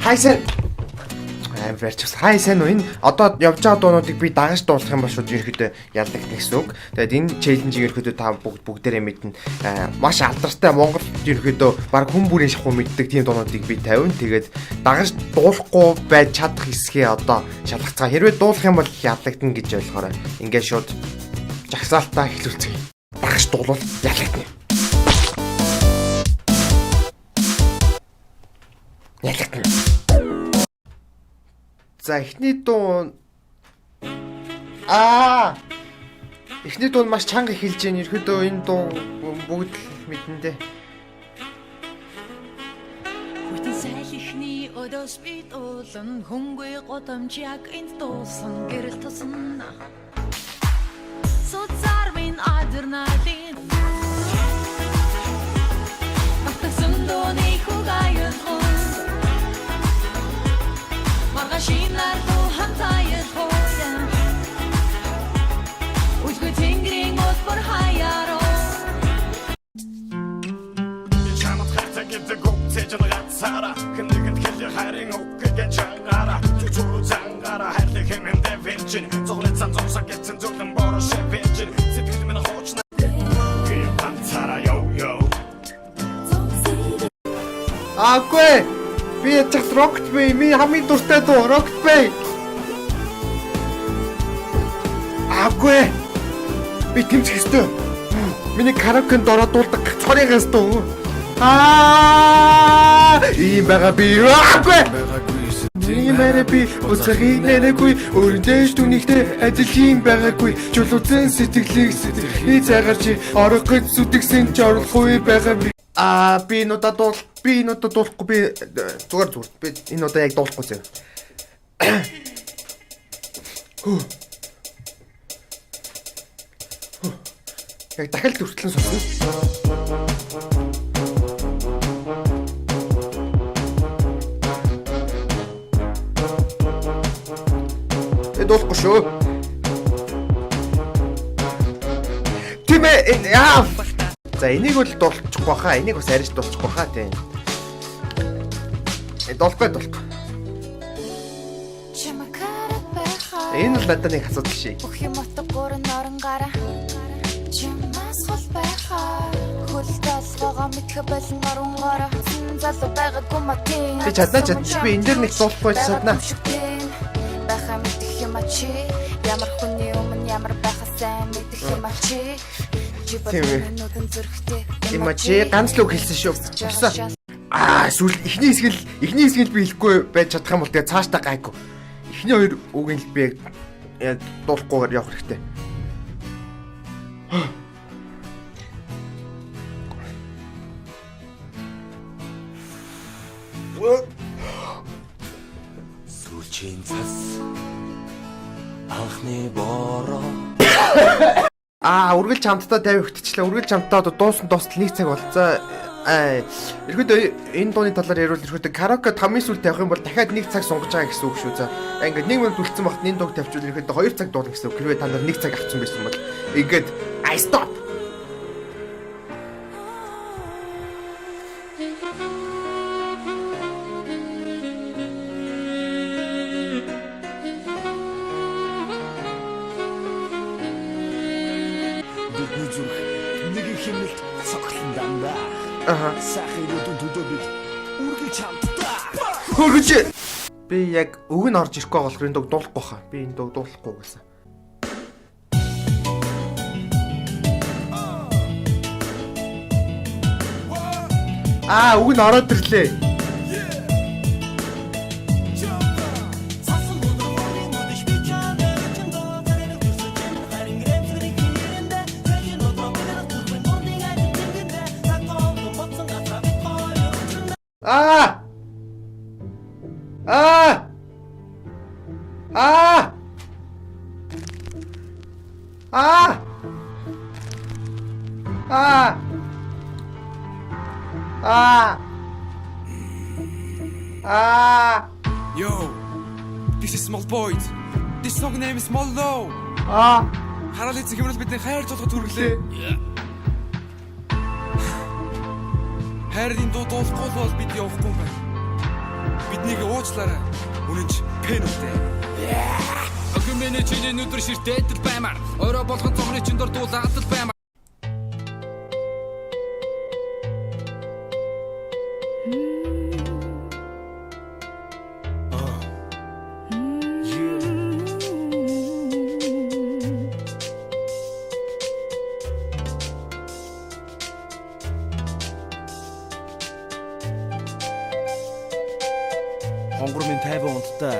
Хайсан амарч бас хайсан уу энэ одоо явж байгаа дуунуудыг би дагаж дуулах юм бол шууд ерөөхдөө ялдаг гэсэн үг. Тэгээд энэ челленжийг ерөөхдөө та бүгдээрээ мэднэ. Маш алдартай Монгол ерөөхдөө баг хүн бүрийн шахуу мэддэг тийм дуунуудыг би тавина. Тэгээд дагаж дуулахгүй байж чадах хэсгээ одоо шалгацгаа. Хэрвээ дуулах юм бол ялагдана гэж ойлгоорой. Ингээд шууд жагсаалтаа эхлүүлцгээе. Дагаж дуулвал ялагдана. Ялагдана. За эхний дуун эхний дуун маш чанга эхэлж байна. Ерөөдөө энэ дуу бүгд мэднэ дээ. Хүйтэн сайлхны өдөөс бит уулан хөнгөө годамжяг энд дуусан гэрэл тусан. Соцар минь адерналин. Батсан дооны хугаян Маргашинар ту хантайд хоян Үзгүй тэнгэрийн ус бүр хаяро Чамд хатаг гэдэг үгцэж ганцаараа Хэндэгэнд хэлээ хайрын үггэн чангаараа Зүчүүрүү цангаараа хайрлах хэмэндэ вэлчин Зоглэцсан зогсаг гэсэн зүглэн бороо шэвэлчин Сэтгэл минь хоочна Гэр ганцаараа йо Аагүй би ячгт Rocket Bay ми хамгийн дуртай дуу Rocket Bay. Аагүй би тэмцэх ёстой. Миний караокенд ороод дуулдаг цорыгаас дуу. Ийм байгаа би аагүй. Ийм мэрэ би усахыг нэргүй өрнөж түнийхтэй ажил юм байгаагүй. Чулуузэн сэтгэлийг сэтгэхий цагаарч орох гэж зүтгэсэн ч оруулахгүй байгаа би. Би энэ удаа дуулахгүй би зүгээр би энэ удаа яг дуулахгүй зэ. Яг дахиад хүртлэн сонсно. Дуулахгүй шүү. Тимээ за энийг бол дуулчихгүй хаа. Энийг бас арьж дуулчихгүй хаа тийм. Дуулахгүй. Энэ л надад нэг асуудал шээ. Бүх юм утгаар норон гараа. Чимээс хол байхаа. Хөлдөлгөөгөө мэдхэ болон орон гараа. Залуу байгаагүй матин. Би чадна би энэ дэр нэг дуулахгүй чадна. Баха мэдэх юм чи. Ямар хүний өмнө ямар байхаа сайн мэдэх юм чи. Тийм чи ганц л үг хэлсэн шүү. Сүүл эхний хэсгийг би хэлэхгүй байж чадах юм бол тэгээ цаашдаа гайгүй. Эхний хоёр үгийн л би яг дуулахгүйгээр явах хэрэгтэй. Сүүлчийн цас анхны бороо үргэлж хамтдаа тавигдчихлаа. Үргэлж хамтдаа одоо дуусан дуустал нэг цаг болцоо. Ерөөдөө энэ дууны талаар ярил ерөөдөө караоке хамгийн сүүл тавих юм бол дахиад нэг цаг сунгаж байгаа гэсэн үг шүү. За ингээд 1 минут үлдсэн багт энэ дууг тавьчихвал ерөөдөө 2 цаг дуулна гэсэн үг. Хэрвээ та нар 1 цаг авсан байсан бол ингээд I stop. Нэг хэмнэлт цогцлон дандаа. Сахирын төдөөбиг үргэлж хамтдаа. Хөргөж. Би яг өг нь орж ирэхгүй болохоор энэ дог дуулахгүй хаа. Би энэ дог дуулахгүй гэсэн. Өг нь ороод ирлээ. Yo, this is Small Boys. This song name is Small Low. Хараад эцэг хэмрэл бидний хайр цолгод хүргэлээ. Хайрын дуу дуулахгүй бол бид явахгүй юм байна. Биднийг уучлаарай. Үнэн ч пен үстэй. Огмэний чиний нүдэр ширтээд л баймаар. Орой болгон цогны чин дор дуулаад л баймаар. Хонгор минь 50 унттай.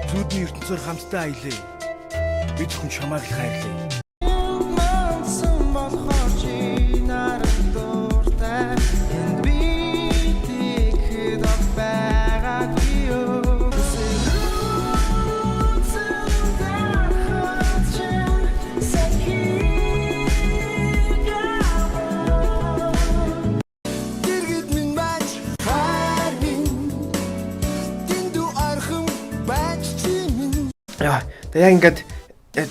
Зүудний ертөнцөөр хамтдаа аялаа. Бид хүн чамайг л хайрлаа. Яа, тэгээ яг ингээд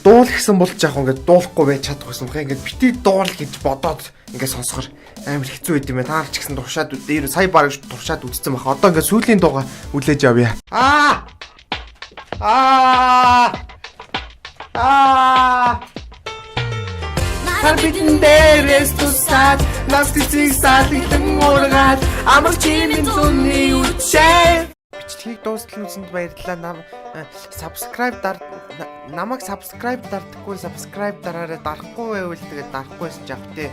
дуул гэсэн бол яг ингээд дуулахгүй байж чадахгүйсэн. Гэхдээ ингээд бити дуул гэж бодоод ингээд сонсохоор амар хэцүү байд юм байна. Таар ч гэсэн туршаад дээр сая бараг туршаад үзсэн баха. Одоо ингээд сүүлийн дууга үлээж явъя. Хар бидэн дээрээс тусаад нас цэцэг салгилан уургаад амар чимийн зүний үчээ. Бичлэгийг дуустал үзсэнд баярлалаа. Намайг subscribe дардаггүй subscribe дараарай. Дарахгүй байвал тэгээд дарахгүйсэн ч авах тий.